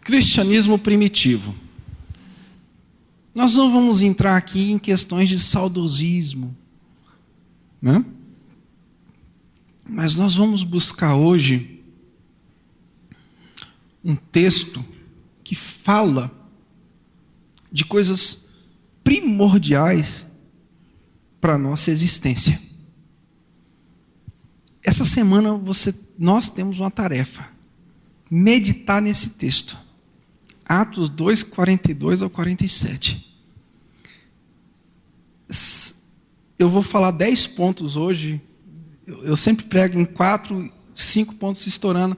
Cristianismo primitivo. Nós não vamos entrar aqui em questões de saudosismo, né? Mas nós vamos buscar hoje um texto que fala de coisas primordiais para a nossa existência. Essa semana nós temos uma tarefa: meditar nesse texto. Atos 2, 42 ao 47. Eu vou falar 10 pontos hoje. Eu sempre prego em 4, 5 pontos estourando.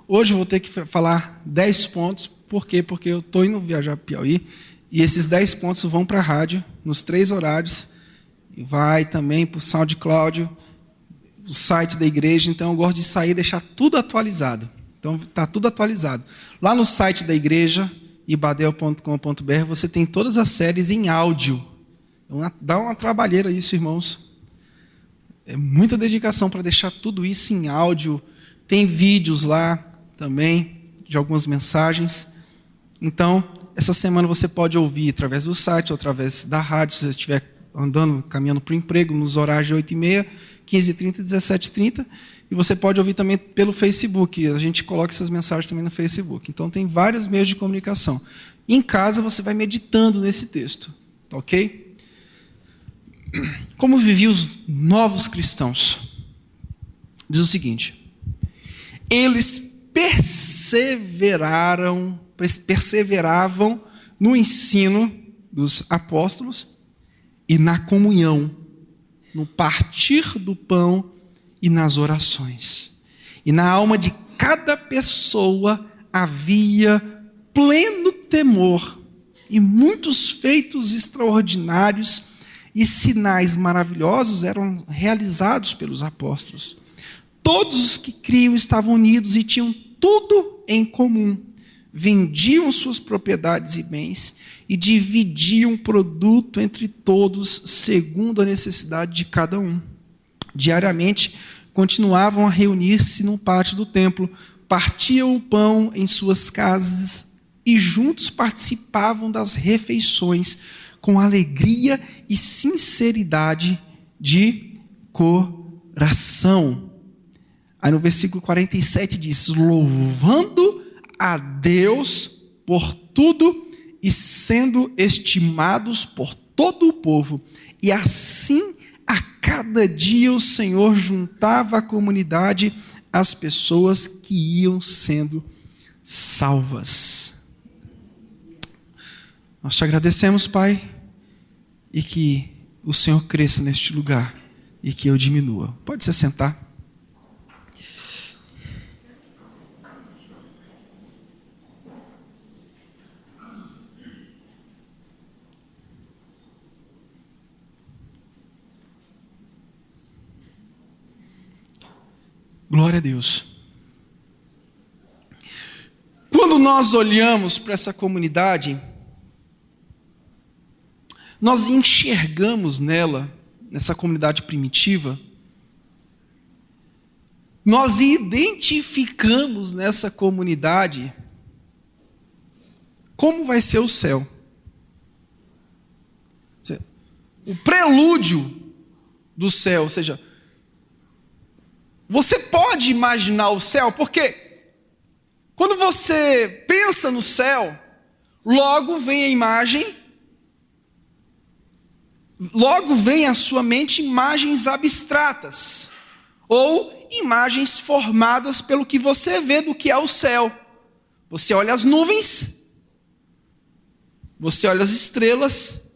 Hoje eu vou ter que falar 10 pontos. Por quê? Porque eu estou indo viajar para Piauí e esses 10 pontos vão para a rádio, nos 3 horários. E vai também para o SoundCloud, o site da igreja. Então eu gosto de sair e deixar tudo atualizado. Então está tudo atualizado. Lá no site da igreja, ibadel.com.br, você tem todas as séries em áudio. Dá uma trabalheira isso, irmãos. É muita dedicação para deixar tudo isso em áudio. Tem vídeos lá também, de algumas mensagens. Então, essa semana você pode ouvir através do site ou através da rádio, se você estiver andando, caminhando para o emprego, nos horários de 8h30, 15h30 e 17h30. E você pode ouvir também pelo Facebook. A gente coloca essas mensagens também no Facebook. Então, tem vários meios de comunicação. Em casa, você vai meditando nesse texto. Tá ok? Como viviam os novos cristãos? Diz o seguinte: eles perseveravam no ensino dos apóstolos e na comunhão, no partir do pão e nas orações. E na alma de cada pessoa havia pleno temor, e muitos feitos extraordinários e sinais maravilhosos eram realizados pelos apóstolos. Todos os que criam estavam unidos e tinham tudo em comum. Vendiam suas propriedades e bens e dividiam o produto entre todos, segundo a necessidade de cada um. Diariamente, continuavam a reunir-se no pátio do templo, partiam o pão em suas casas e juntos participavam das refeições com alegria e sinceridade de coração. Aí no versículo 47 diz: louvando a Deus por tudo e sendo estimados por todo o povo. E assim, a cada dia o Senhor juntava à comunidade as pessoas que iam sendo salvas. Nós te agradecemos, Pai, e que o Senhor cresça neste lugar e que eu diminua. Pode se sentar. Glória a Deus. Quando nós olhamos para essa comunidade, nós enxergamos nela, nessa comunidade primitiva, nós identificamos nessa comunidade como vai ser o céu. O prelúdio do céu, ou seja, você pode imaginar o céu, porque quando você pensa no céu, logo vem a imagem, logo vem à sua mente imagens abstratas, ou imagens formadas pelo que você vê do que é o céu. Você olha as nuvens, você olha as estrelas,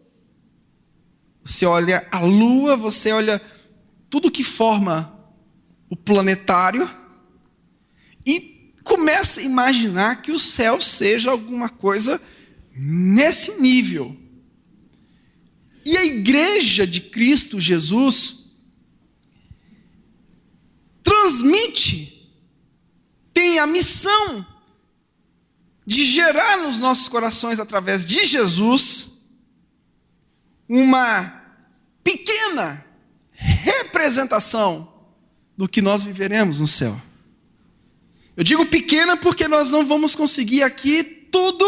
você olha a lua, você olha tudo que forma o planetário e começa a imaginar que o céu seja alguma coisa nesse nível. E a igreja de Cristo Jesus transmite, tem a missão de gerar nos nossos corações, através de Jesus, uma pequena representação do que nós viveremos no céu. Eu digo pequena porque nós não vamos conseguir aqui tudo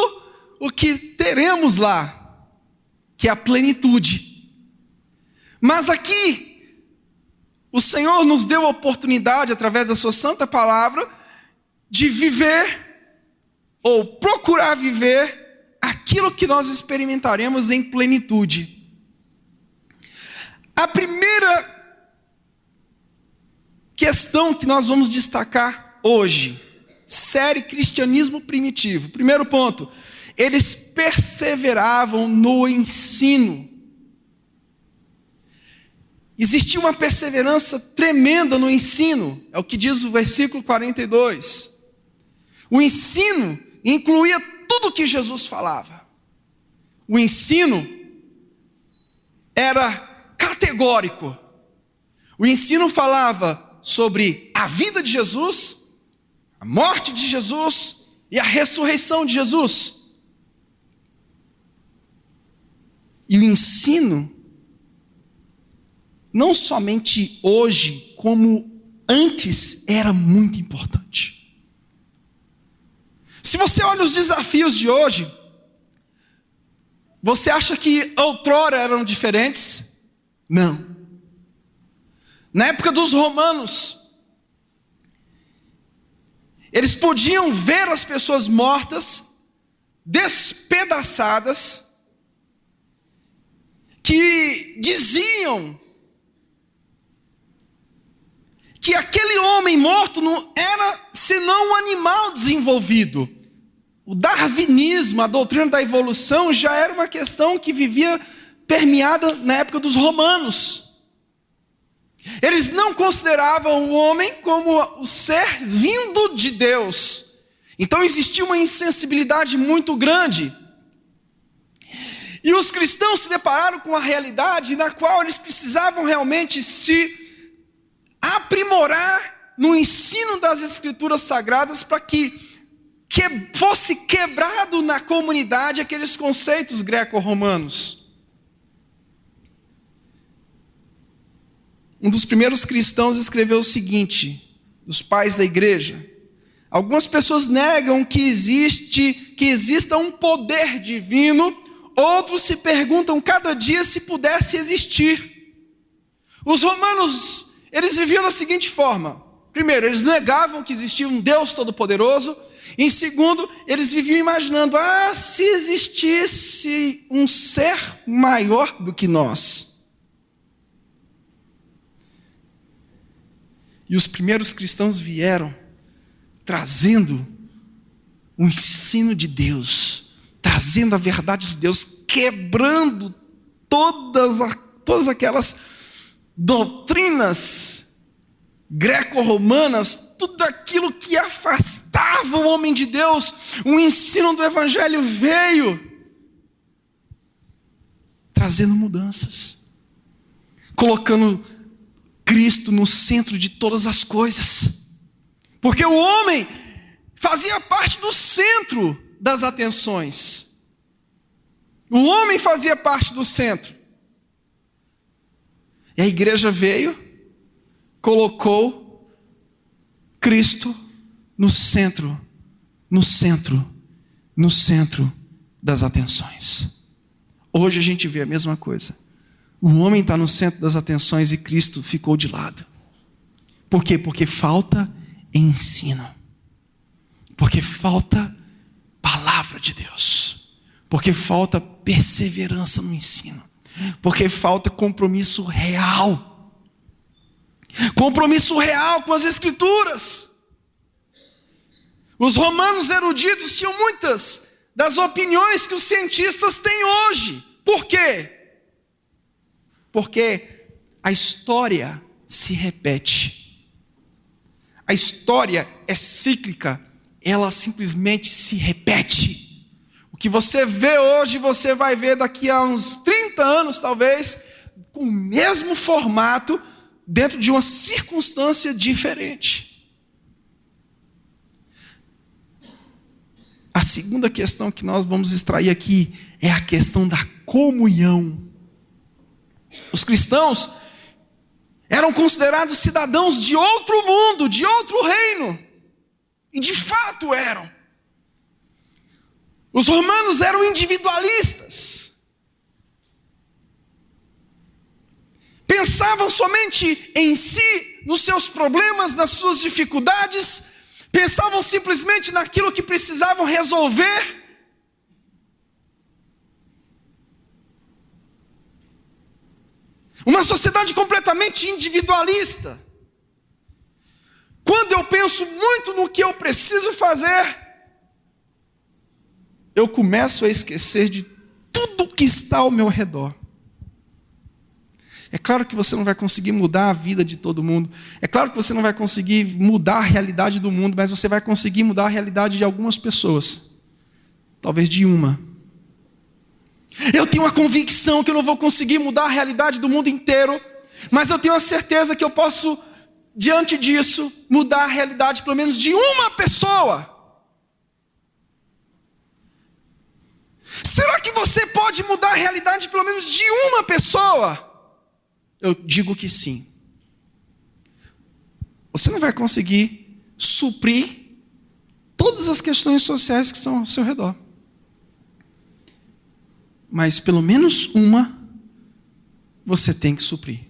o que teremos lá, que é a plenitude. Mas aqui, o Senhor nos deu a oportunidade, através da sua santa palavra, de viver, ou procurar viver, aquilo que nós experimentaremos em plenitude. A primeira questão que nós vamos destacar hoje, série Cristianismo Primitivo. Primeiro ponto, eles perseveravam no ensino. Existia uma perseverança tremenda no ensino, é o que diz o versículo 42. O ensino incluía tudo o que Jesus falava. O ensino era categórico. O ensino falava sobre a vida de Jesus, a morte de Jesus e a ressurreição de Jesus. E o ensino, não somente hoje, como antes, era muito importante. Se você olha os desafios de hoje, você acha que outrora eram diferentes? Não. Na época dos romanos, eles podiam ver as pessoas mortas, despedaçadas, que diziam que aquele homem morto não era senão um animal desenvolvido. O darwinismo, a doutrina da evolução, já era uma questão que vivia permeada na época dos romanos. Eles não consideravam o homem como o ser vindo de Deus. Então existia uma insensibilidade muito grande. E os cristãos se depararam com a realidade na qual eles precisavam realmente se aprimorar no ensino das Escrituras Sagradas para que fosse quebrado na comunidade aqueles conceitos greco-romanos. Um dos primeiros cristãos escreveu o seguinte, dos pais da igreja: algumas pessoas negam que exista um poder divino, outros se perguntam cada dia se pudesse existir. Os romanos, eles viviam da seguinte forma: primeiro, eles negavam que existia um Deus Todo-Poderoso. Em segundo, eles viviam imaginando, se existisse um ser maior do que nós. E os primeiros cristãos vieram trazendo o ensino de Deus, trazendo a verdade de Deus, quebrando todas aquelas doutrinas greco-romanas, tudo aquilo que afastava o homem de Deus. O ensino do Evangelho veio trazendo mudanças, colocando Cristo no centro de todas as coisas, porque o homem fazia parte do centro das atenções. O homem fazia parte do centro. E a igreja veio, colocou Cristo no centro das atenções. Hoje a gente vê a mesma coisa. O homem está no centro das atenções e Cristo ficou de lado. Por quê? Porque falta ensino. Porque falta palavra de Deus. Porque falta perseverança no ensino. Porque falta compromisso real. Compromisso real com as Escrituras. Os romanos eruditos tinham muitas das opiniões que os cientistas têm hoje. Por quê? Porque a história se repete. A história é cíclica. Ela simplesmente se repete. O que você vê hoje, você vai ver daqui a uns 30 anos, talvez, com o mesmo formato, dentro de uma circunstância diferente. A segunda questão que nós vamos extrair aqui é a questão da comunhão. Os cristãos eram considerados cidadãos de outro mundo, de outro reino. E de fato eram. Os romanos eram individualistas. Pensavam somente em si, nos seus problemas, nas suas dificuldades. Pensavam simplesmente naquilo que precisavam resolver. Uma sociedade completamente individualista. Quando eu penso muito no que eu preciso fazer, eu começo a esquecer de tudo que está ao meu redor. É claro que você não vai conseguir mudar a vida de todo mundo. É claro que você não vai conseguir mudar a realidade do mundo, mas você vai conseguir mudar a realidade de algumas pessoas. Talvez de uma. Eu tenho a convicção que eu não vou conseguir mudar a realidade do mundo inteiro, mas eu tenho a certeza que eu posso, diante disso, mudar a realidade pelo menos de uma pessoa. Será que você pode mudar a realidade pelo menos de uma pessoa? Eu digo que sim. Você não vai conseguir suprir todas as questões sociais que estão ao seu redor. Mas pelo menos uma você tem que suprir.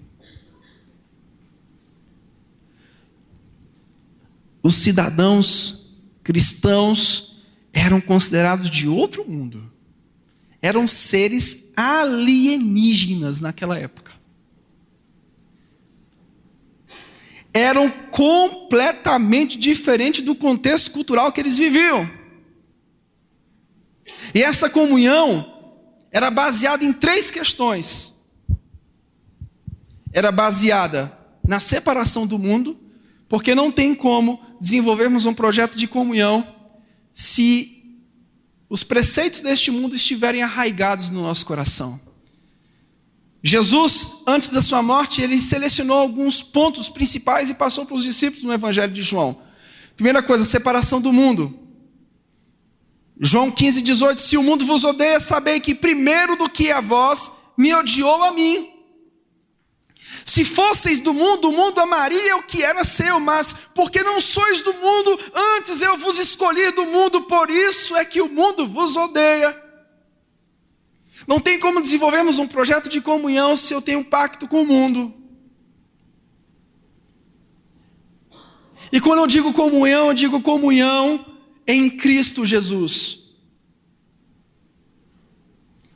Os cidadãos cristãos eram considerados de outro mundo. Eram seres alienígenas naquela época. Eram completamente diferentes do contexto cultural que eles viviam. E essa comunhão era baseada em 3 questões. Era baseada na separação do mundo, porque não tem como desenvolvermos um projeto de comunhão se os preceitos deste mundo estiverem arraigados no nosso coração. Jesus, antes da sua morte, ele selecionou alguns pontos principais e passou para os discípulos no Evangelho de João. Primeira coisa, separação do mundo. João 15:18, se o mundo vos odeia, sabei que primeiro do que a vós, me odiou a mim. Se fosseis do mundo, o mundo amaria o que era seu, mas porque não sois do mundo, antes eu vos escolhi do mundo, por isso é que o mundo vos odeia. Não tem como desenvolvermos um projeto de comunhão se eu tenho um pacto com o mundo. E quando eu digo comunhão em Cristo Jesus.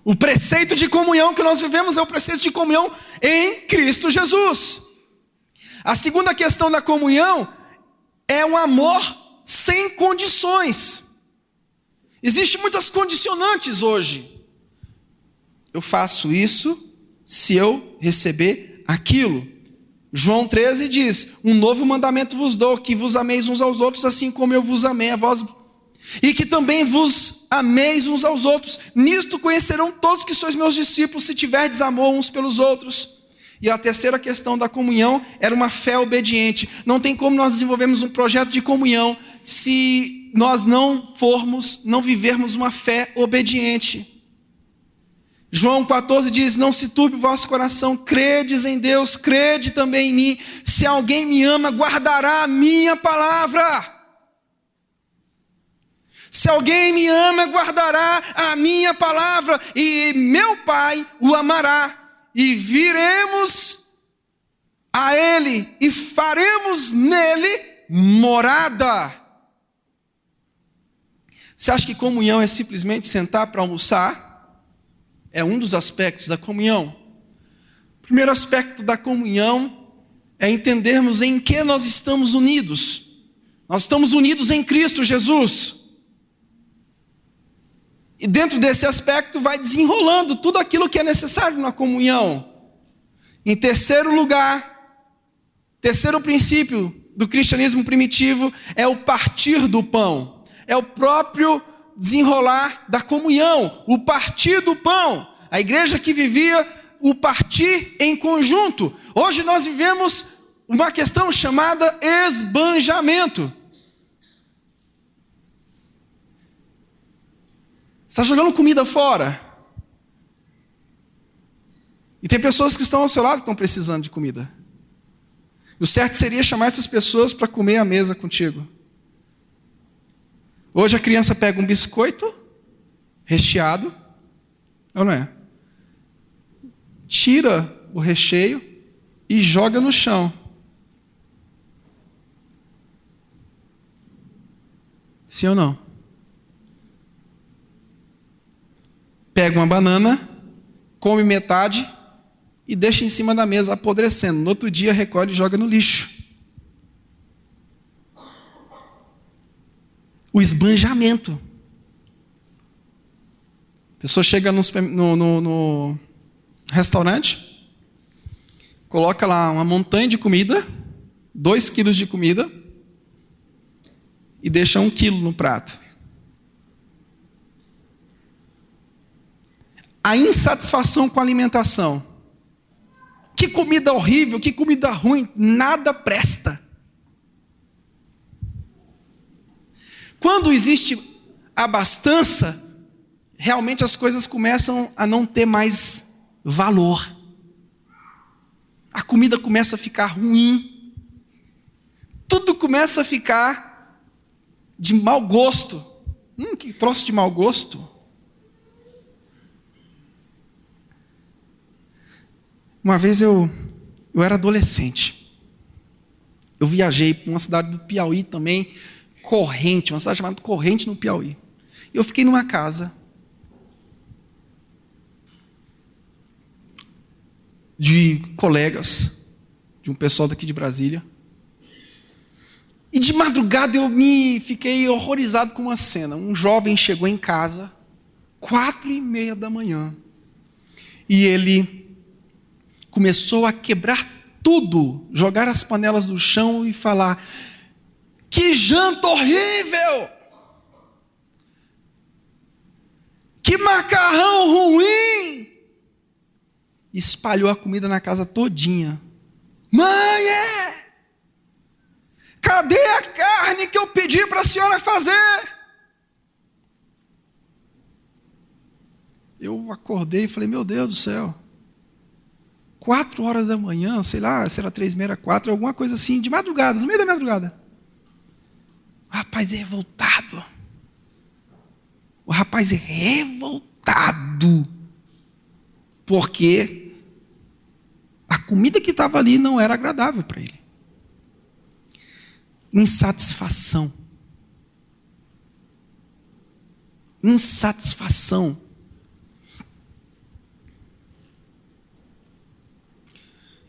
O preceito de comunhão que nós vivemos é o preceito de comunhão em Cristo Jesus. A segunda questão da comunhão é um amor sem condições. Existem muitas condicionantes hoje. Eu faço isso se eu receber aquilo. João 13 diz, um novo mandamento vos dou, que vos ameis uns aos outros, assim como eu vos amei a vós, e que também vos ameis uns aos outros. Nisto conhecerão todos que sois meus discípulos, se tiverdes amor uns pelos outros. E a terceira questão da comunhão era uma fé obediente. Não tem como nós desenvolvermos um projeto de comunhão se nós não vivermos uma fé obediente. João 14 diz, não se turbe o vosso coração, credes em Deus, crede também em mim. Se alguém me ama, guardará a minha palavra. Se alguém me ama, guardará a minha palavra, e meu Pai o amará, e viremos a Ele, e faremos nele morada. Você acha que comunhão é simplesmente sentar para almoçar? É um dos aspectos da comunhão. O primeiro aspecto da comunhão é entendermos em que nós estamos unidos. Nós estamos unidos em Cristo Jesus. E dentro desse aspecto vai desenrolando tudo aquilo que é necessário na comunhão. Em terceiro lugar, terceiro princípio do cristianismo primitivo é o partir do pão. É o próprio desenrolar da comunhão, o partir do pão. A igreja que vivia o partir em conjunto. Hoje nós vivemos uma questão chamada esbanjamento. Você está jogando comida fora. E tem pessoas que estão ao seu lado que estão precisando de comida. O certo seria chamar essas pessoas para comer à mesa contigo. Hoje a criança pega um biscoito recheado, ou não é? Tira o recheio e joga no chão. Sim ou não? Pega uma banana, come metade e deixa em cima da mesa apodrecendo. No outro dia recolhe e joga no lixo. O esbanjamento. A pessoa chega no restaurante, coloca lá uma montanha de comida, 2 quilos de comida, e deixa 1 quilo no prato. A insatisfação com a alimentação. Que comida horrível, que comida ruim, nada presta. Quando existe abastança, realmente as coisas começam a não ter mais valor. A comida começa a ficar ruim. Tudo começa a ficar de mau gosto. Que troço de mau gosto. Uma vez eu era adolescente. Eu viajei para uma cidade do Piauí também, Corrente, uma cidade chamada Corrente no Piauí. Eu fiquei numa casa de colegas, de um pessoal daqui de Brasília. E de madrugada eu fiquei horrorizado com uma cena. Um jovem chegou em casa, 4:30 da manhã, e ele começou a quebrar tudo, jogar as panelas no chão e falar: que janta horrível! Que macarrão ruim! Espalhou a comida na casa todinha. Mãe, cadê a carne que eu pedi para a senhora fazer? Eu acordei e falei: meu Deus do céu. 4 horas da manhã, sei lá, será 3:30, 4, alguma coisa assim, de madrugada, no meio da madrugada. O rapaz é revoltado. O rapaz é revoltado. Porque a comida que estava ali não era agradável para ele. Insatisfação. Insatisfação.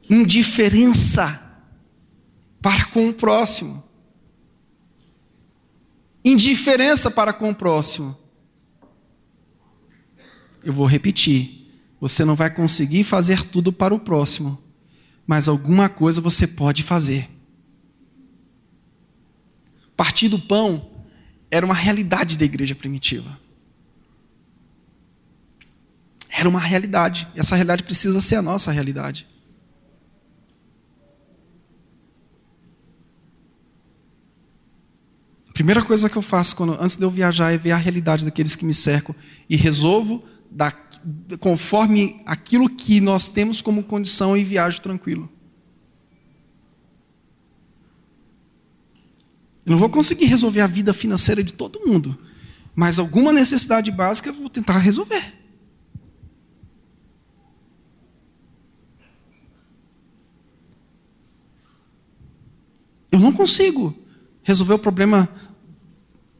Indiferença para com o próximo. Indiferença para com o próximo. Eu vou repetir. Você não vai conseguir fazer tudo para o próximo, mas alguma coisa você pode fazer. Partir do pão era uma realidade da igreja primitiva. Era uma realidade. E essa realidade precisa ser a nossa realidade. A primeira coisa que eu faço antes de eu viajar é ver a realidade daqueles que me cercam e resolvo conforme aquilo que nós temos como condição e viajo tranquilo. Eu não vou conseguir resolver a vida financeira de todo mundo, mas alguma necessidade básica eu vou tentar resolver. Eu não consigo resolver o problema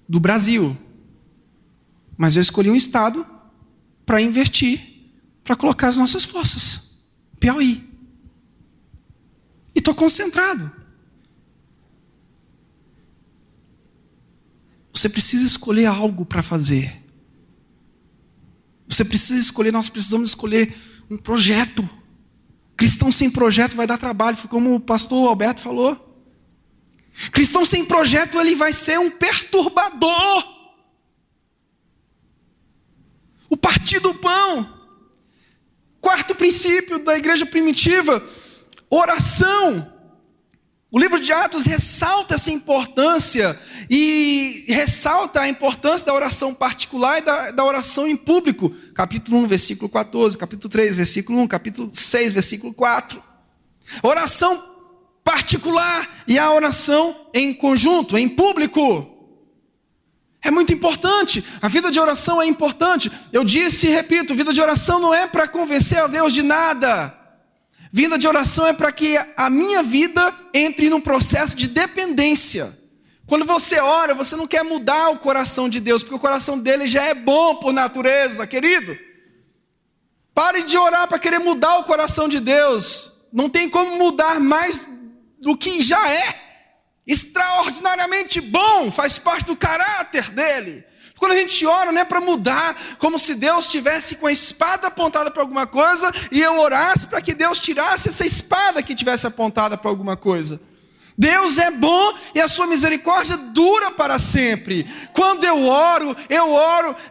do Brasil, mas eu escolhi um estado para investir, para colocar as nossas forças. Piauí. E estou concentrado. Você precisa escolher algo para fazer. Você precisa escolher, nós precisamos escolher um projeto. Cristão sem projeto vai dar trabalho, como o pastor Alberto falou. Cristão sem projeto, ele vai ser um perturbador. O partir do pão. 4º princípio da igreja primitiva, oração. O livro de Atos ressalta essa importância e ressalta a importância da oração particular e da oração em público. Capítulo 1, versículo 14, capítulo 3, versículo 1, capítulo 6, versículo 4. Oração particular e a oração em conjunto, em público. É muito importante. A vida de oração é importante. Eu disse e repito, vida de oração não é para convencer a Deus de nada. Vida de oração é para que a minha vida entre num processo de dependência. Quando você ora, você não quer mudar o coração de Deus, porque o coração dele já é bom por natureza, querido. Pare de orar para querer mudar o coração de Deus. Não tem como mudar mais do que já é. Extraordinariamente bom, faz parte do caráter dele. Quando a gente ora, não é para mudar, como se Deus estivesse com a espada apontada para alguma coisa, e eu orasse para que Deus tirasse essa espada que tivesse apontada para alguma coisa. Deus é bom e a sua misericórdia dura para sempre. Quando eu oro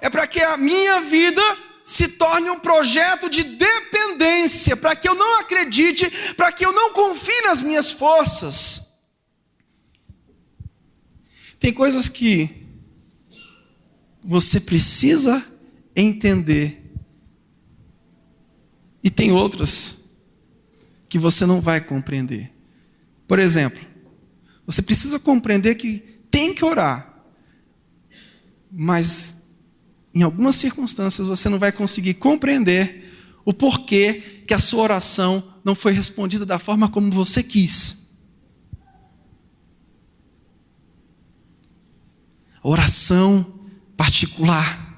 é para que a minha vida se torne um projeto de dependência, para que eu não acredite, para que eu não confie nas minhas forças. Tem coisas que você precisa entender, e tem outras que você não vai compreender. Por exemplo, você precisa compreender que tem que orar, mas em algumas circunstâncias você não vai conseguir compreender o porquê que a sua oração não foi respondida da forma como você quis. Oração particular.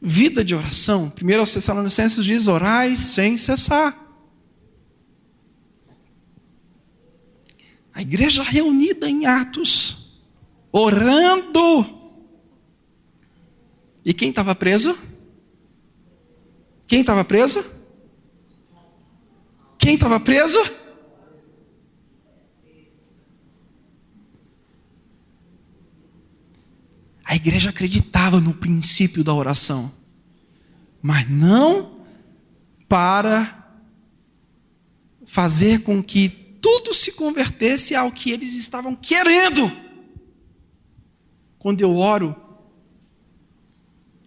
Vida de oração. 1 Tessalonicenses diz: orai sem cessar. A igreja reunida em Atos, orando. E quem estava preso? Quem estava preso? Quem estava preso? A igreja acreditava no princípio da oração, mas não para fazer com que tudo se convertesse ao que eles estavam querendo. Quando eu oro,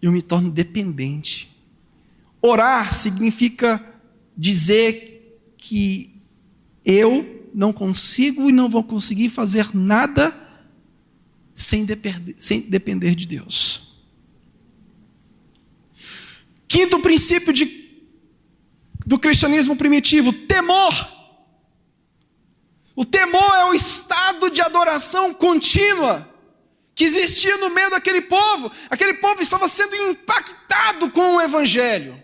eu me torno dependente. Orar significa dizer que eu não consigo e não vou conseguir fazer nada sem depender de Deus. Quinto princípio do cristianismo primitivo: temor. O temor é o estado de adoração contínua que existia no meio daquele povo. Aquele povo estava sendo impactado com o evangelho.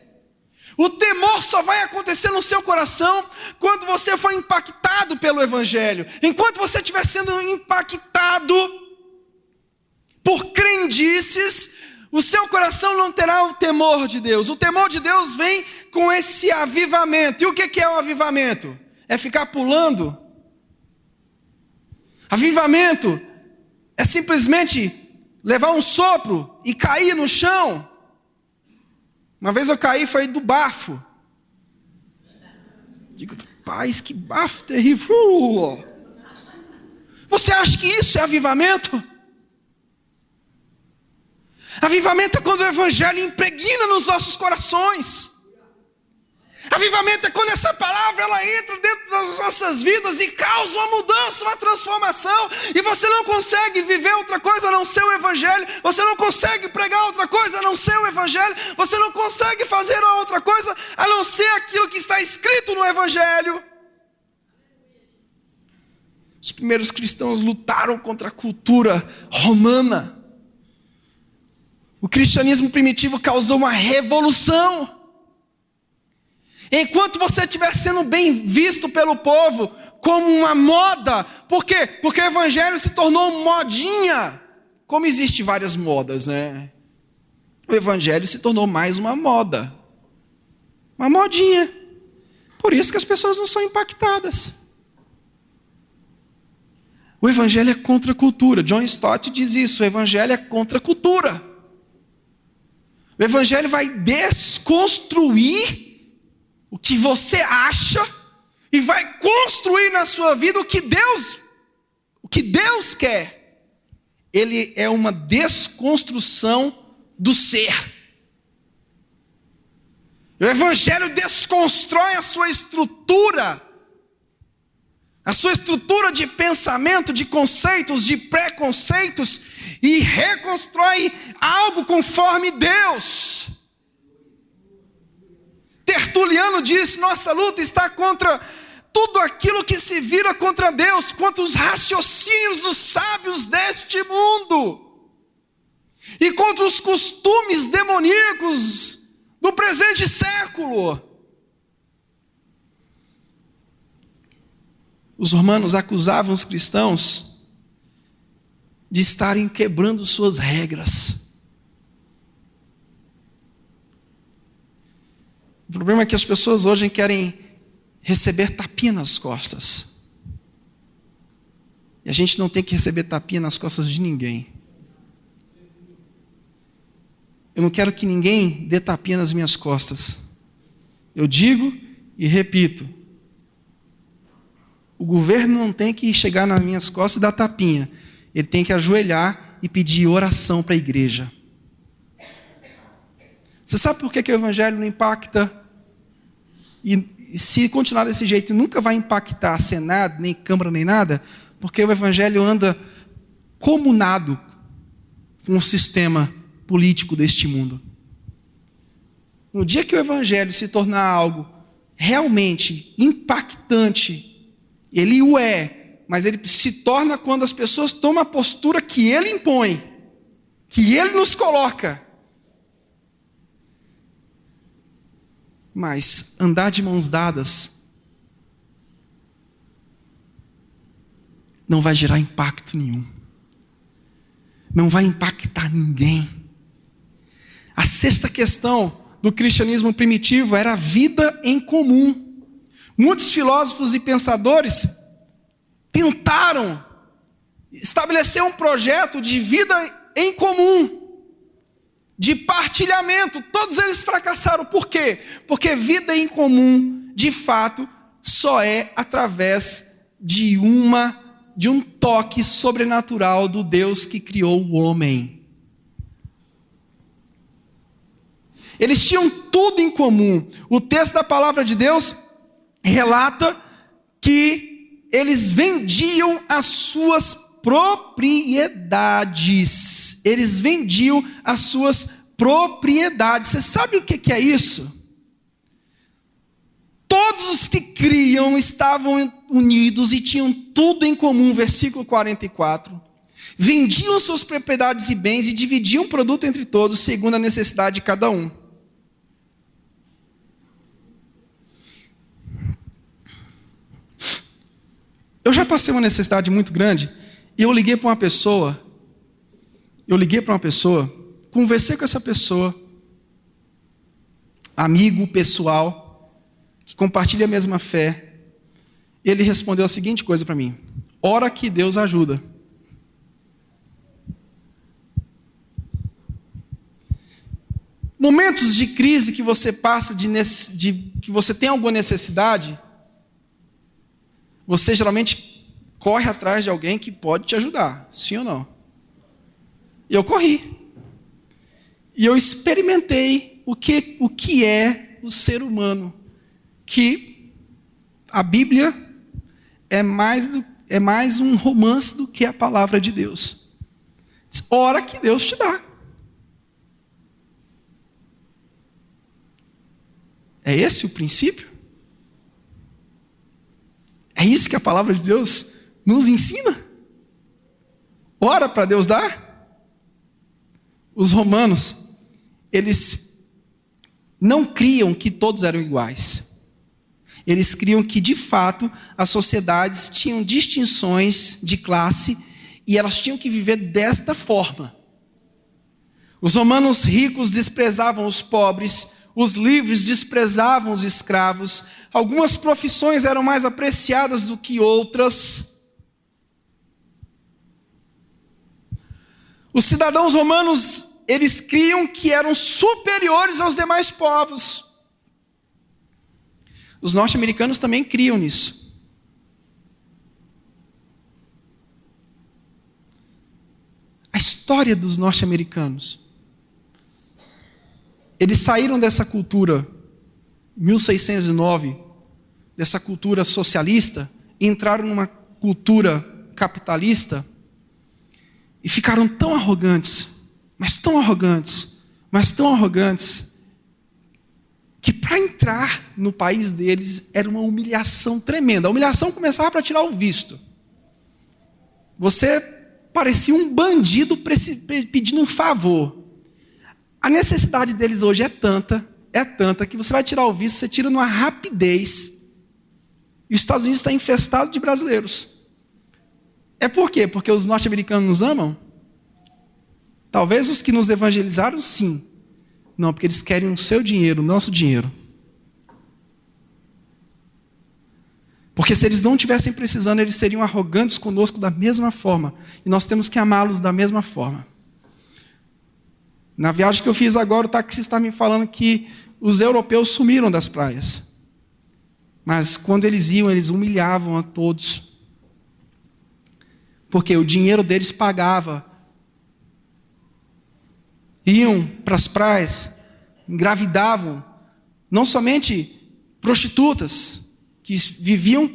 O temor só vai acontecer no seu coração quando você for impactado pelo evangelho. Enquanto você estiver sendo impactado por crendices, o seu coração não terá o temor de Deus. O temor de Deus vem com esse avivamento. E o que é o avivamento? É ficar pulando? Avivamento é simplesmente levar um sopro e cair no chão. Uma vez eu caí, foi do bafo. Digo, rapaz, que bafo terrível. Você acha que isso é avivamento? Avivamento é quando o evangelho impregna nos nossos corações. Avivamento é quando essa palavra ela entra dentro das nossas vidas e causa uma mudança, uma transformação, e você não consegue viver outra coisa a não ser o evangelho, você não consegue pregar outra coisa a não ser o evangelho, você não consegue fazer outra coisa a não ser aquilo que está escrito no evangelho. Os primeiros cristãos lutaram contra a cultura romana. O cristianismo primitivo causou uma revolução. Enquanto você estiver sendo bem visto pelo povo como uma moda, por quê? Porque o evangelho se tornou modinha. Como existem várias modas, né? O evangelho se tornou mais uma moda. Uma modinha. Por isso que as pessoas não são impactadas. O evangelho é contra a cultura. John Stott diz isso, o evangelho é contra a cultura. O evangelho vai desconstruir o que você acha e vai construir na sua vida o que Deus quer. Ele é uma desconstrução do ser. O evangelho desconstrói a sua estrutura. a sua estrutura de pensamento, de conceitos, de preconceitos, e reconstrói algo conforme Deus. Tertuliano diz: nossa luta está contra tudo aquilo que se vira contra Deus, contra os raciocínios dos sábios deste mundo, e contra os costumes demoníacos do presente século. Os romanos acusavam os cristãos de estarem quebrando suas regras. O problema é que as pessoas hoje querem receber tapinha nas costas. E a gente não tem que receber tapinha nas costas de ninguém. Eu não quero que ninguém dê tapinha nas minhas costas. Eu digo e repito: o governo não tem que chegar nas minhas costas e dar tapinha. Ele tem que ajoelhar e pedir oração para a igreja. Você sabe por que o evangelho não impacta? E se continuar desse jeito, nunca vai impactar Senado, nem Câmara, nem nada, porque o evangelho anda comunado com o sistema político deste mundo. No dia que o evangelho se tornar algo realmente impactante, ele o é, mas ele se torna quando as pessoas tomam a postura que ele impõe, que ele nos coloca. Mas andar de mãos dadas não vai gerar impacto nenhum. Não vai impactar ninguém. A sexta questão do cristianismo primitivo era a vida em comum. Muitos filósofos e pensadores tentaram estabelecer um projeto de vida em comum, de partilhamento. Todos eles fracassaram. Por quê? Porque vida em comum, de fato, só é através de um toque sobrenatural do Deus que criou o homem. Eles tinham tudo em comum. O texto da palavra de Deus relata que eles vendiam as suas propriedades. Eles vendiam as suas propriedades. Você sabe o que é isso? Todos os que criam estavam unidos e tinham tudo em comum. Versículo 44. Vendiam suas propriedades e bens e dividiam o produto entre todos, segundo a necessidade de cada um. Eu já passei uma necessidade muito grande e eu liguei para uma pessoa, conversei com essa pessoa, amigo pessoal, que compartilha a mesma fé. Ele respondeu a seguinte coisa para mim: ora que Deus ajuda. Momentos de crise que você passa, que você tem alguma necessidade, você geralmente corre atrás de alguém que pode te ajudar, sim ou não? Eu corri. E eu experimentei o que é o ser humano. Que a Bíblia é mais um romance do que a palavra de Deus. Ora que Deus te dá. É esse o princípio? É isso que a palavra de Deus nos ensina? Ora para Deus dar? Os romanos, eles não criam que todos eram iguais. Eles criam que, de fato, as sociedades tinham distinções de classe e elas tinham que viver desta forma. Os romanos ricos desprezavam os pobres, os livres desprezavam os escravos. Algumas profissões eram mais apreciadas do que outras. Os cidadãos romanos, eles criam que eram superiores aos demais povos. Os norte-americanos também criam nisso. A história dos norte-americanos. Eles saíram dessa cultura, 1609, dessa cultura socialista, entraram numa cultura capitalista e ficaram tão arrogantes, mas tão arrogantes, mas tão arrogantes, que para entrar no país deles era uma humilhação tremenda. A humilhação começava para tirar o visto. Você parecia um bandido pedindo um favor. A necessidade deles hoje é tanta que você vai tirar o visto, você tira numa rapidez. E os Estados Unidos está infestado de brasileiros. É por quê? Porque os norte-americanos nos amam? Talvez os que nos evangelizaram, sim. Não, porque eles querem o seu dinheiro, o nosso dinheiro. Porque se eles não estivessem precisando, eles seriam arrogantes conosco da mesma forma. E nós temos que amá-los da mesma forma. Na viagem que eu fiz agora, o taxista está me falando que os europeus sumiram das praias. Mas quando eles iam, eles humilhavam a todos. Porque o dinheiro deles pagava. Iam para as praias, engravidavam, não somente prostitutas, que viviam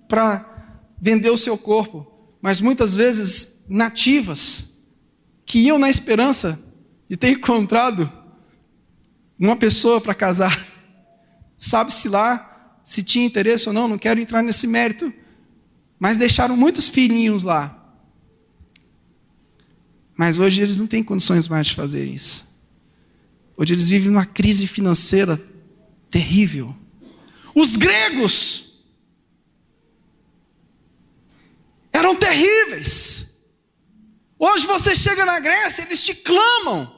para vender o seu corpo, mas muitas vezes nativas, que iam na esperança de ter encontrado uma pessoa para casar. Sabe-se lá se tinha interesse ou não, não quero entrar nesse mérito, mas deixaram muitos filhinhos lá. Mas hoje eles não têm condições mais de fazer isso. Hoje eles vivem numa crise financeira terrível. Os gregos eram terríveis. Hoje você chega na Grécia, eles te clamam.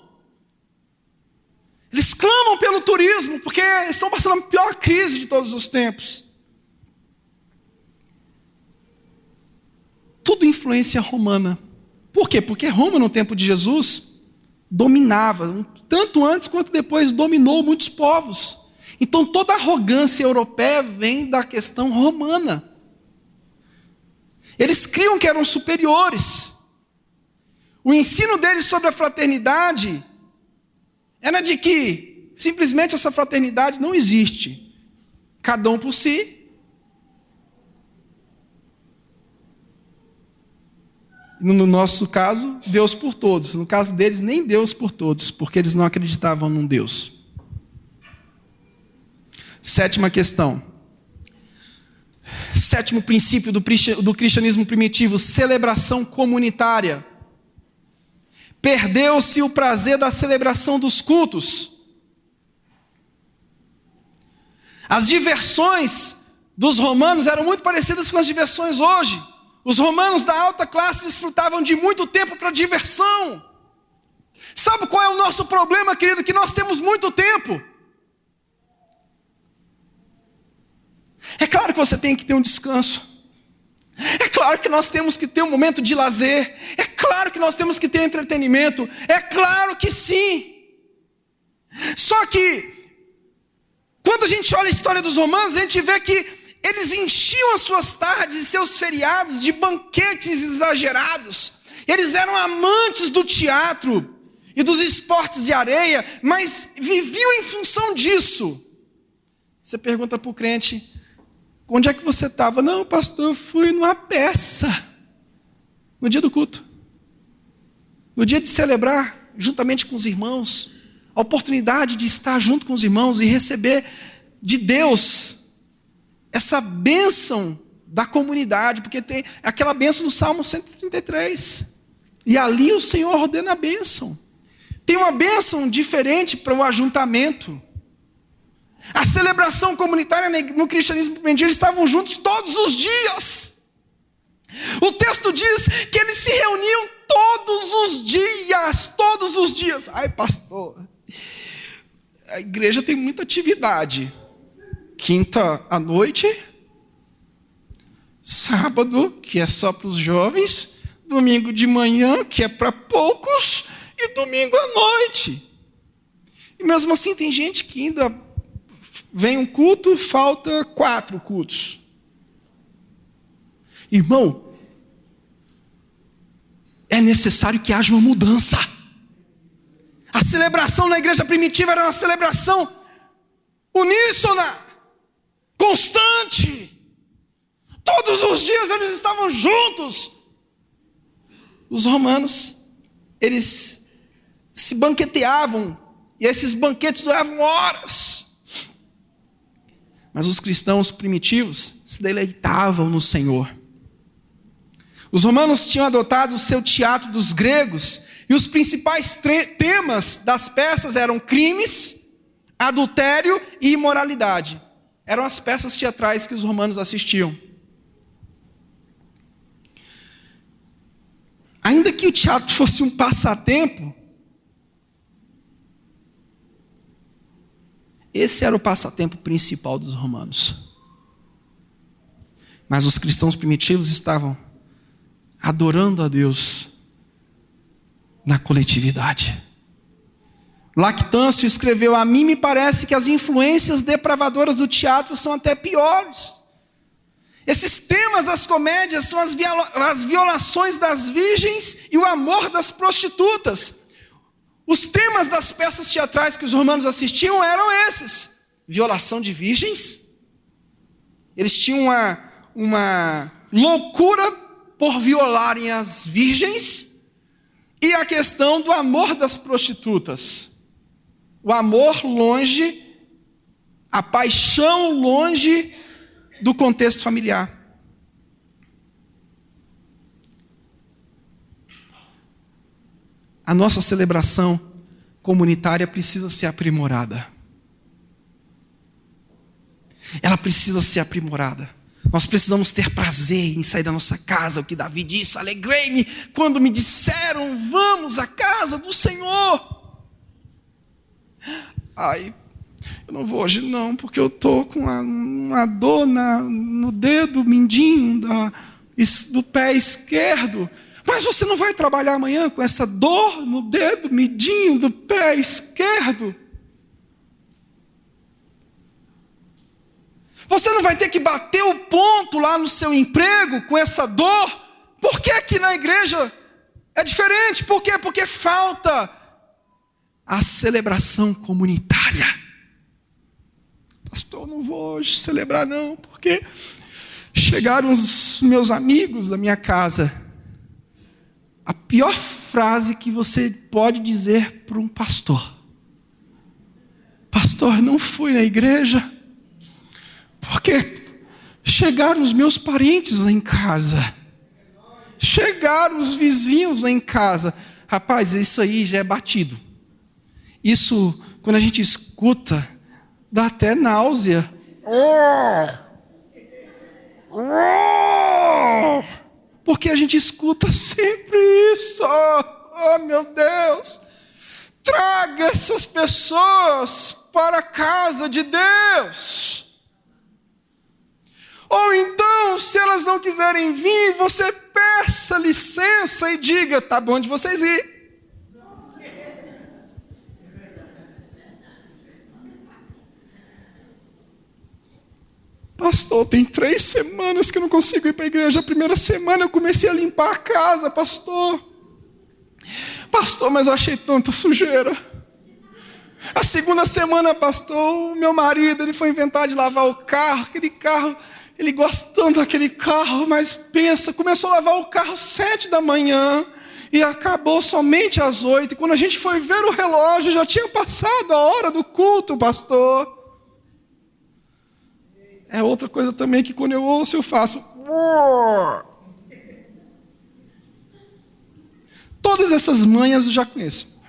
Eles clamam pelo turismo, porque estão passando a pior crise de todos os tempos. Tudo influência romana. Por quê? Porque Roma, no tempo de Jesus, dominava, tanto antes quanto depois, dominou muitos povos. Então, toda a arrogância europeia vem da questão romana. Eles criam que eram superiores. O ensino deles sobre a fraternidade era de que, simplesmente, essa fraternidade não existe. Cada um por si. No nosso caso, Deus por todos. No caso deles, nem Deus por todos, porque eles não acreditavam num Deus. Sétima questão. Sétimo princípio do cristianismo primitivo: celebração comunitária. Perdeu-se o prazer da celebração dos cultos. As diversões dos romanos eram muito parecidas com as diversões hoje. Os romanos da alta classe desfrutavam de muito tempo para diversão. Sabe qual é o nosso problema, querido? Que nós temos muito tempo. É claro que você tem que ter um descanso. É claro que nós temos que ter um momento de lazer. É claro que nós temos que ter entretenimento. É claro que sim. Só que, quando a gente olha a história dos romanos, a gente vê que eles enchiam as suas tardes e seus feriados de banquetes exagerados. Eles eram amantes do teatro e dos esportes de areia, mas viviam em função disso. Você pergunta para o crente: onde é que você estava? Não, pastor, eu fui numa peça. No dia do culto. No dia de celebrar juntamente com os irmãos. A oportunidade de estar junto com os irmãos e receber de Deus essa bênção da comunidade, porque tem aquela bênção no Salmo 133. E ali o Senhor ordena a bênção. Tem uma bênção diferente para o ajuntamento. A celebração comunitária no cristianismo primitivo, eles estavam juntos todos os dias. O texto diz que eles se reuniam todos os dias. Ai, pastor, a igreja tem muita atividade. Quinta à noite, sábado, que é só para os jovens, domingo de manhã, que é para poucos, e domingo à noite. E mesmo assim tem gente que ainda vem um culto, falta 4 cultos. Irmão, é necessário que haja uma mudança. A celebração na igreja primitiva era uma celebração uníssona, constante. Todos os dias eles estavam juntos. Os romanos, eles se banqueteavam, e esses banquetes duravam horas. Mas os cristãos primitivos se deleitavam no Senhor. Os romanos tinham adotado o seu teatro dos gregos, e os principais temas das peças eram crimes, adultério e imoralidade. Eram as peças teatrais que os romanos assistiam. Ainda que o teatro fosse um passatempo, esse era o passatempo principal dos romanos. Mas os cristãos primitivos estavam adorando a Deus na coletividade. Lactâncio escreveu: a mim me parece que as influências depravadoras do teatro são até piores. Esses temas das comédias são as violações das virgens e o amor das prostitutas. Os temas das peças teatrais que os romanos assistiam eram esses: violação de virgens. Eles tinham uma loucura por violarem as virgens, e a questão do amor das prostitutas. O amor longe, a paixão longe do contexto familiar. A nossa celebração comunitária precisa ser aprimorada. Ela precisa ser aprimorada. Nós precisamos ter prazer em sair da nossa casa, o que Davi disse: alegrei-me quando me disseram, vamos à casa do Senhor. Ai, eu não vou hoje não, porque eu estou com uma dor no dedo mindinho do pé esquerdo. Mas você não vai trabalhar amanhã com essa dor no dedo mindinho do pé esquerdo? Você não vai ter que bater o ponto lá no seu emprego com essa dor? Por que aqui na igreja é diferente? Por quê? Porque falta a celebração comunitária. Pastor, eu não vou hoje celebrar não, porque chegaram os meus amigos da minha casa. A pior frase que você pode dizer para um pastor: pastor, não fui na igreja, porque chegaram os meus parentes lá em casa, chegaram os vizinhos lá em casa. Rapaz, isso aí já é batido. Isso, quando a gente escuta, dá até náusea. Porque a gente escuta sempre isso. Oh, meu Deus, traga essas pessoas para a casa de Deus. Ou então, se elas não quiserem vir, você peça licença e diga: tá bom de vocês ir. Pastor, tem 3 semanas que eu não consigo ir para a igreja. A primeira semana eu comecei a limpar a casa, pastor. Pastor, mas eu achei tanta sujeira. A segunda semana, pastor, o meu marido, ele foi inventar de lavar o carro. Aquele carro, ele gosta tanto daquele carro, mas pensa, começou a lavar o carro 7 da manhã e acabou somente às 8. E quando a gente foi ver o relógio, já tinha passado a hora do culto, pastor. É outra coisa também que quando eu ouço eu faço. Todas essas manhas eu já conheço.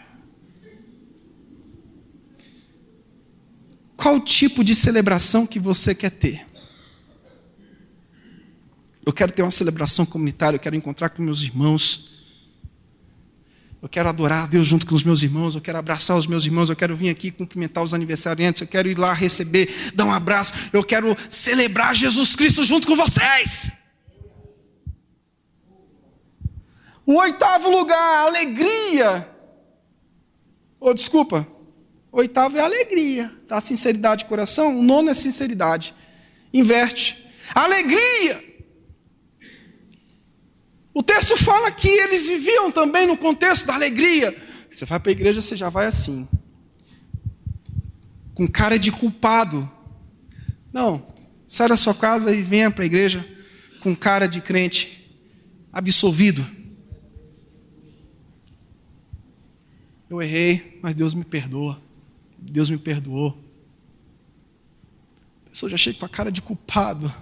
Qual tipo de celebração que você quer ter? Eu quero ter uma celebração comunitária, eu quero encontrar com meus irmãos. Eu quero adorar a Deus junto com os meus irmãos, eu quero abraçar os meus irmãos, eu quero vir aqui cumprimentar os aniversariantes, eu quero ir lá receber, dar um abraço, eu quero celebrar Jesus Cristo junto com vocês. O 8º lugar, alegria. O 8º é alegria, tá? Sinceridade de coração. O 9º é sinceridade. Inverte. Alegria. O texto fala que eles viviam também no contexto da alegria. Você vai para a igreja, você já vai assim, com cara de culpado. Não, sai da sua casa e venha para a igreja com cara de crente absolvido. Eu errei, mas Deus me perdoa. Deus me perdoou. A pessoa já chega com a cara de culpado,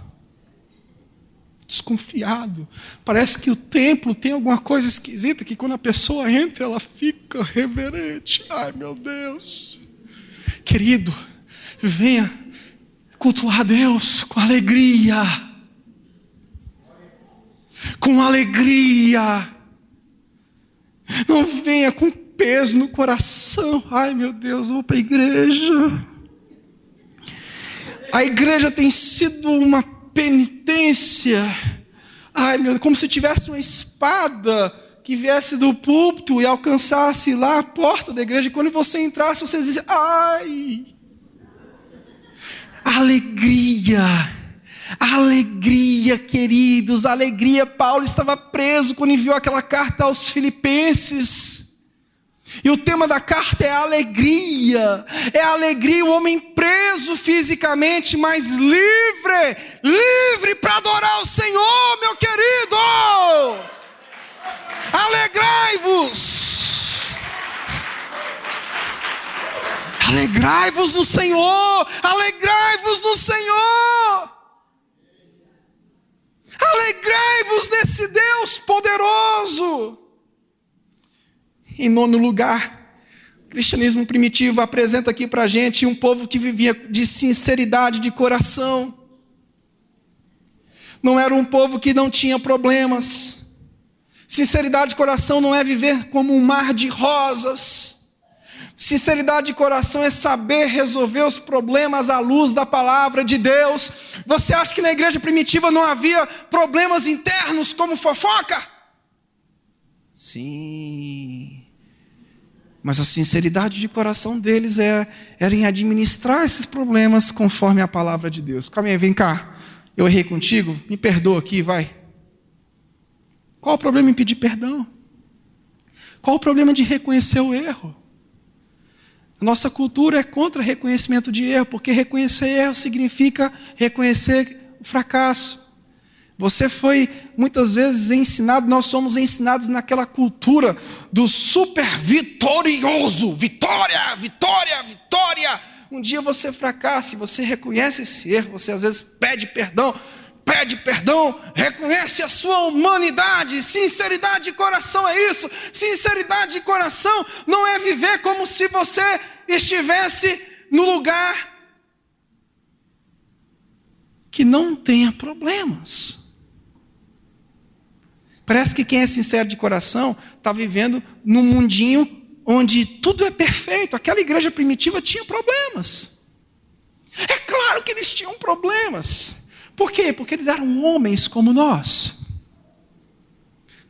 desconfiado. Parece que o templo tem alguma coisa esquisita, que quando a pessoa entra, ela fica reverente. Ai, meu Deus. Querido, venha cultuar a Deus com alegria. Com alegria. Não venha com peso no coração. Ai, meu Deus, eu vou para a igreja. A igreja tem sido uma penitência. Ai, meu Deus, como se tivesse uma espada que viesse do púlpito e alcançasse lá a porta da igreja. E quando você entrasse, você dizia: ai! Alegria, alegria, queridos, alegria. Paulo estava preso quando enviou aquela carta aos Filipenses. E o tema da carta é alegria. É alegria, o homem preso fisicamente, mas livre para adorar o Senhor, meu querido. Alegrai-vos. Alegrai-vos no Senhor. Alegrai-vos no Senhor. Alegrai-vos nesse Deus poderoso. Em nono lugar, o cristianismo primitivo apresenta aqui para a gente um povo que vivia de sinceridade de coração. Não era um povo que não tinha problemas. Sinceridade de coração não é viver como um mar de rosas. Sinceridade de coração é saber resolver os problemas à luz da palavra de Deus. Você acha que na igreja primitiva não havia problemas internos como fofoca? Sim. Mas a sinceridade de coração deles era em administrar esses problemas conforme a palavra de Deus. Calma aí, vem cá. Eu errei contigo? Me perdoa aqui, vai. Qual o problema em pedir perdão? Qual o problema de reconhecer o erro? A nossa cultura é contra reconhecimento de erro, porque reconhecer erro significa reconhecer o fracasso. Você foi muitas vezes ensinado, nós somos ensinados naquela cultura do super vitorioso. Vitória, vitória, vitória. Um dia você fracassa e você reconhece esse erro, você às vezes pede perdão, reconhece a sua humanidade. Sinceridade de coração é isso. Sinceridade de coração não é viver como se você estivesse no lugar que não tenha problemas. Parece que quem é sincero de coração está vivendo num mundinho onde tudo é perfeito. Aquela igreja primitiva tinha problemas. É claro que eles tinham problemas. Por quê? Porque eles eram homens como nós.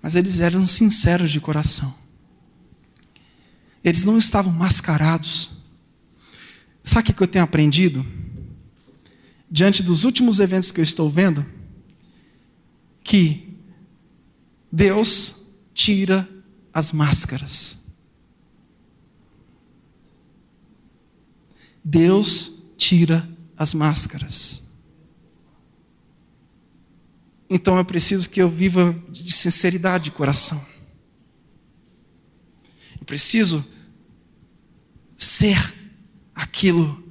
Mas eles eram sinceros de coração. Eles não estavam mascarados. Sabe o que eu tenho aprendido? Diante dos últimos eventos que eu estou vendo, que Deus tira as máscaras. Deus tira as máscaras. Então é preciso que eu viva de sinceridade de coração. Eu preciso ser aquilo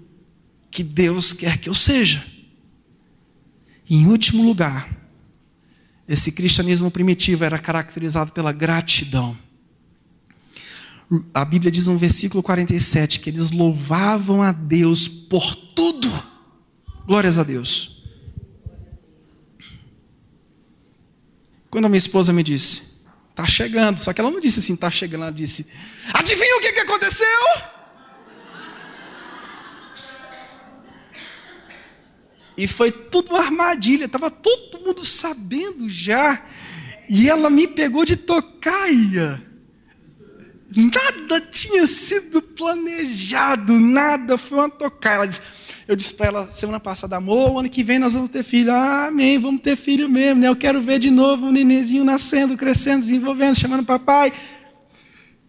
que Deus quer que eu seja. E, em último lugar, esse cristianismo primitivo era caracterizado pela gratidão. A Bíblia diz no versículo 47 que eles louvavam a Deus por tudo. Glórias a Deus. Quando a minha esposa me disse, está chegando, só que ela não disse assim, está chegando, ela disse, adivinha o que aconteceu? E foi tudo uma armadilha, estava todo mundo sabendo já. E ela me pegou de tocaia. Nada tinha sido planejado, nada, foi uma tocaia. Eu disse para ela semana passada, amor, ano que vem nós vamos ter filho. Ah, amém, vamos ter filho mesmo, né? Eu quero ver de novo um nenenzinho nascendo, crescendo, desenvolvendo, chamando papai.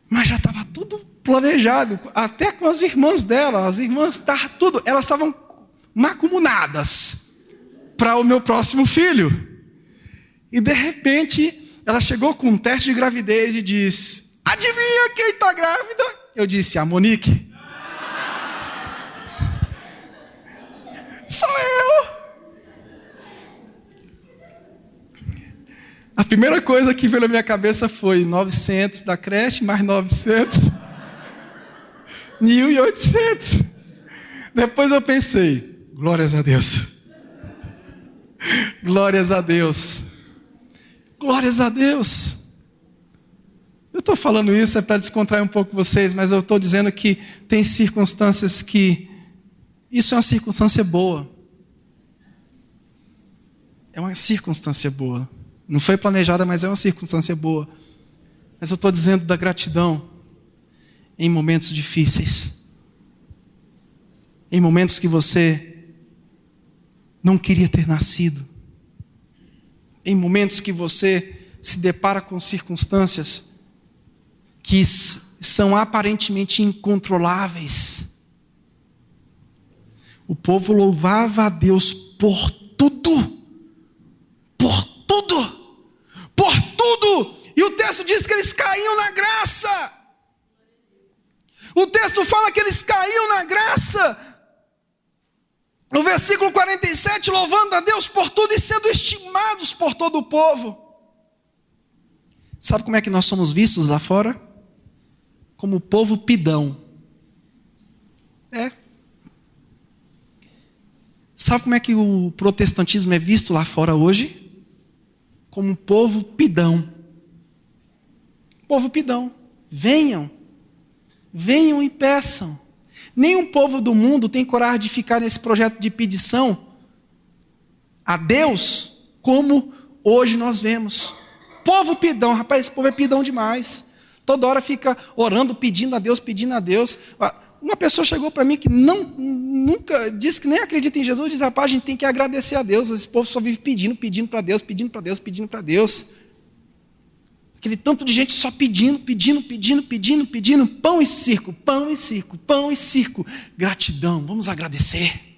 Mas já estava tudo planejado, até com as irmãs dela. As irmãs estavam tudo, elas estavam macumunadas para o meu próximo filho. E de repente, ela chegou com um teste de gravidez e disse: adivinha quem está grávida? Eu disse: a Monique. Sou eu. A primeira coisa que veio na minha cabeça foi 900 da creche, mais 900, 1.800. Depois eu pensei: glórias a Deus. Glórias a Deus. Glórias a Deus. Eu estou falando isso para descontrair um pouco vocês, mas eu estou dizendo que tem circunstâncias que... Isso é uma circunstância boa. É uma circunstância boa. Não foi planejada, mas é uma circunstância boa. Mas eu estou dizendo da gratidão em momentos difíceis. Em momentos que você não queria ter nascido. Em momentos que você se depara com circunstâncias que são aparentemente incontroláveis. O povo louvava a Deus por tudo. Por tudo. Por tudo. E o texto diz que eles caíam na graça. O texto fala que eles caíam na graça. No versículo 47, louvando a Deus por tudo e sendo estimados por todo o povo. Sabe como é que nós somos vistos lá fora? Como o povo pidão. Sabe como é que o protestantismo é visto lá fora hoje? Como um povo pidão. Povo pidão. Venham. Venham e peçam. Nenhum povo do mundo tem coragem de ficar nesse projeto de pedição a Deus como hoje nós vemos. Povo pidão, rapaz, esse povo é pidão demais. Toda hora fica orando, pedindo a Deus, pedindo a Deus. Uma pessoa chegou para mim que nunca disse que nem acredita em Jesus, diz: rapaz, a gente tem que agradecer a Deus. Esse povo só vive pedindo para Deus, pedindo para Deus, pedindo para Deus. Aquele tanto de gente só pedindo, pão e circo, pão e circo, pão e circo. Gratidão, vamos agradecer.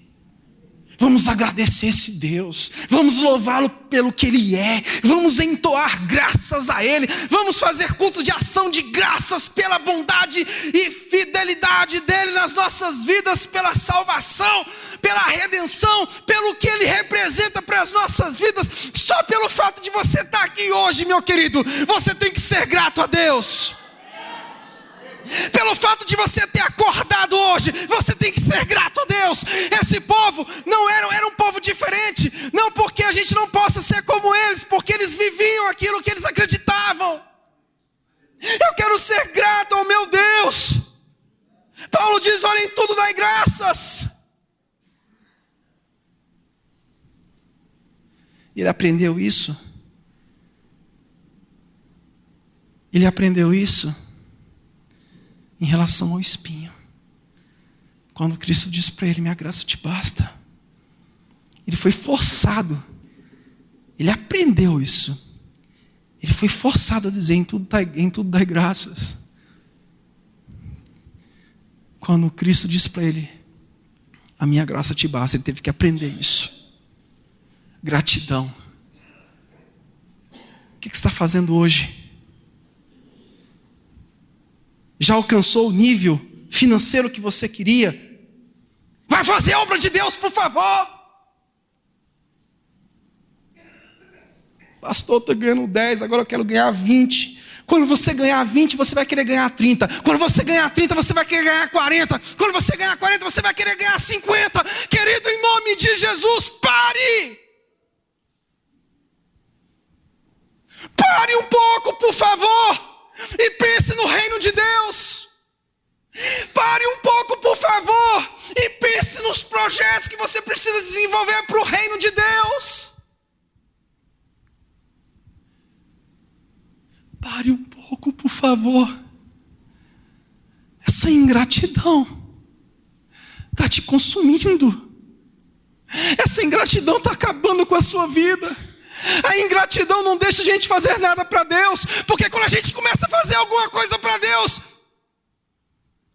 Vamos agradecer esse Deus, vamos louvá-lo pelo que Ele é, vamos entoar graças a Ele, vamos fazer culto de ação de graças pela bondade e fidelidade dEle nas nossas vidas, pela salvação, pela redenção, pelo que Ele representa para as nossas vidas. Só pelo fato de você estar aqui hoje, meu querido, você tem que ser grato a Deus. Pelo fato de você ter acordado hoje, você tem que ser grato a Deus. Esse povo não era um povo diferente, não porque a gente não possa ser como eles, porque eles viviam aquilo que eles acreditavam. Eu quero ser grato ao meu Deus. Paulo diz: olha, em tudo dai graças. Ele aprendeu isso. Ele aprendeu isso em relação ao espinho. Quando Cristo disse para ele: minha graça te basta. Ele foi forçado. Ele aprendeu isso. Ele foi forçado a dizer: em tudo dai graças. Quando Cristo disse para ele: a minha graça te basta, ele teve que aprender isso. Gratidão. O que você está fazendo hoje? Já alcançou o nível financeiro que você queria? Vai fazer a obra de Deus, por favor. Pastor, estou ganhando 10, agora eu quero ganhar 20. Quando você ganhar 20, você vai querer ganhar 30. Quando você ganhar 30, você vai querer ganhar 40. Quando você ganhar 40, você vai querer ganhar 50. Querido, em nome de Jesus, pare! Pare um pouco, por favor! E pense no reino de Deus. Pare um pouco, por favor, e pense nos projetos que você precisa desenvolver para o reino de Deus. Pare um pouco, por favor. Essa ingratidão está te consumindo. Essa ingratidão está acabando com a sua vida. A ingratidão não deixa a gente fazer nada para Deus, porque quando a gente começa a fazer alguma coisa para Deus,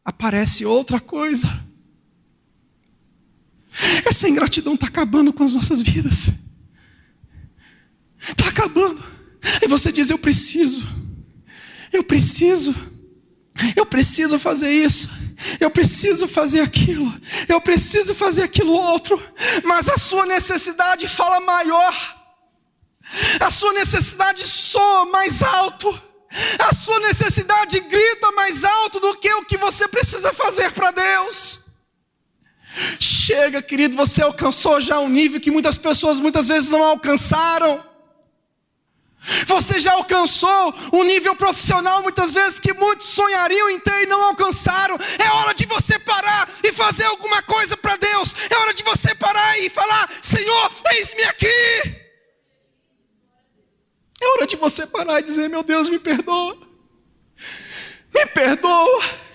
aparece outra coisa. Essa ingratidão está acabando com as nossas vidas. Está acabando. E você diz, eu preciso fazer isso, eu preciso fazer aquilo, eu preciso fazer aquilo outro, mas a sua necessidade fala maior, a sua necessidade soa mais alto, a sua necessidade grita mais alto do que o que você precisa fazer para Deus. Chega, querido, você alcançou já um nível que muitas pessoas muitas vezes não alcançaram. Você já alcançou um nível profissional muitas vezes que muitos sonhariam em ter e não alcançaram. É hora de você parar e fazer alguma coisa para Deus. É hora de você parar e falar, Senhor, eis-me aqui. É hora de você parar e dizer, meu Deus, me perdoa. Me perdoa.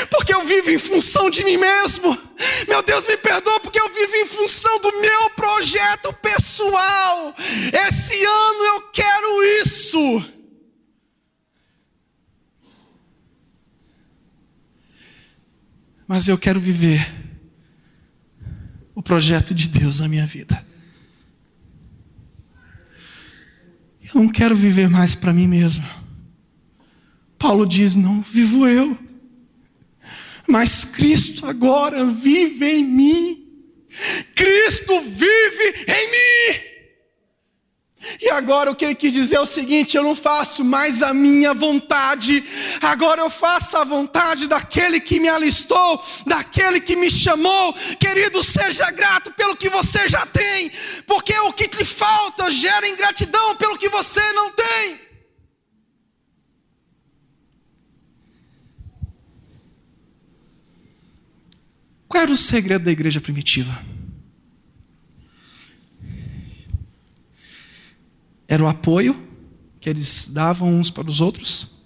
Porque eu vivo em função de mim mesmo. Meu Deus, me perdoa porque eu vivo em função do meu projeto pessoal. Esse ano eu quero isso. Mas eu quero viver o projeto de Deus na minha vida. Eu não quero viver mais para mim mesmo. Paulo diz, não vivo eu, mas Cristo agora vive em mim. Cristo vive em mim. E agora o que ele quis dizer é o seguinte, eu não faço mais a minha vontade, agora eu faço a vontade daquele que me alistou, daquele que me chamou. Querido, seja grato pelo que você já tem, porque o que te falta gera ingratidão pelo que você não tem. Qual era o segredo da igreja primitiva? Era o apoio que eles davam uns para os outros,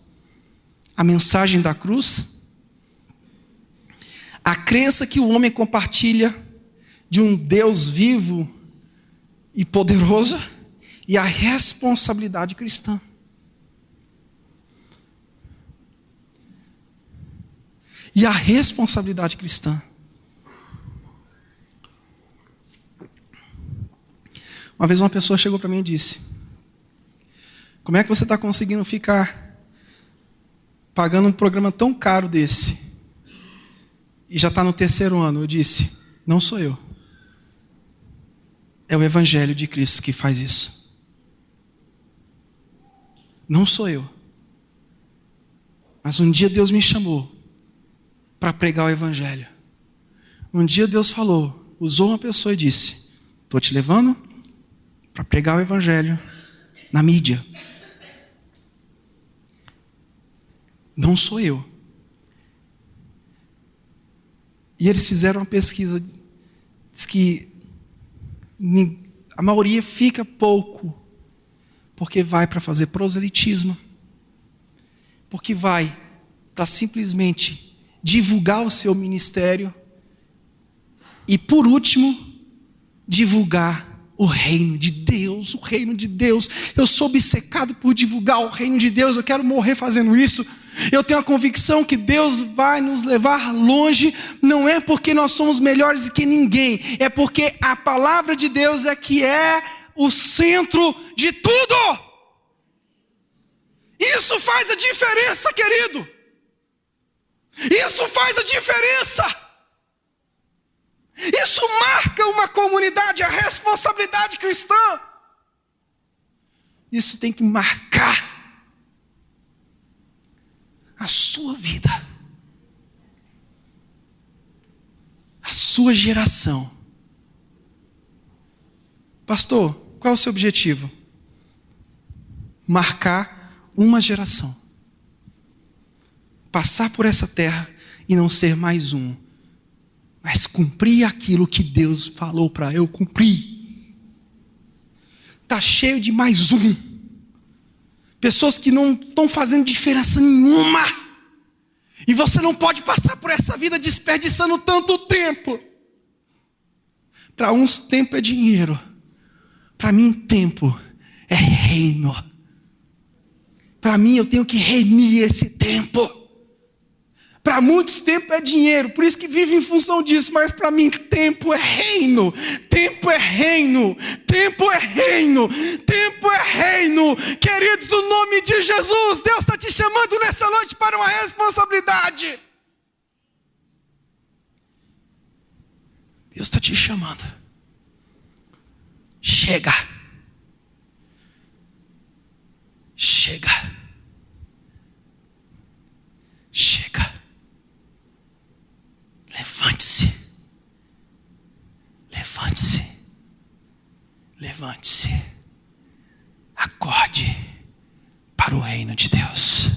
a mensagem da cruz, a crença que o homem compartilha de um Deus vivo e poderoso e a responsabilidade cristã. E a responsabilidade cristã. Uma vez uma pessoa chegou para mim e disse, como é que você está conseguindo ficar pagando um programa tão caro desse? E já está no 3º ano. Eu disse, não sou eu. É o Evangelho de Cristo que faz isso. Não sou eu. Mas um dia Deus me chamou para pregar o Evangelho. Um dia Deus falou, usou uma pessoa e disse, estou te levando para pregar o Evangelho na mídia. Não sou eu. E eles fizeram uma pesquisa, diz que a maioria fica pouco, porque vai para fazer proselitismo, porque vai para simplesmente divulgar o seu ministério e, por último, divulgar o reino de Deus, o reino de Deus. Eu sou obcecado por divulgar o reino de Deus, eu quero morrer fazendo isso. Eu tenho a convicção que Deus vai nos levar longe, não é porque nós somos melhores que ninguém, é porque a palavra de Deus é que é o centro de tudo. Isso faz a diferença, querido. Isso faz a diferença. Isso marca uma comunidade, a responsabilidade cristã. Isso tem que marcar a sua vida, a sua geração. Pastor, qual é o seu objetivo? Marcar uma geração. Passar por essa terra e não ser mais um, mas cumprir aquilo que Deus falou para eu cumprir. Está cheio de mais um. Pessoas que não estão fazendo diferença nenhuma. E você não pode passar por essa vida desperdiçando tanto tempo. Para uns tempo é dinheiro. Para mim tempo é reino. Para mim eu tenho que remir esse tempo. Para muitos tempo é dinheiro, por isso que vive em função disso, mas para mim tempo é reino, tempo é reino, tempo é reino, tempo tempo é reino. Queridos, o nome de Jesus, Deus está te chamando nessa noite para uma responsabilidade. Deus está te chamando. Chega. Chega. Chega. Levante-se. Levante-se. Levante-se. Acorde para o reino de Deus.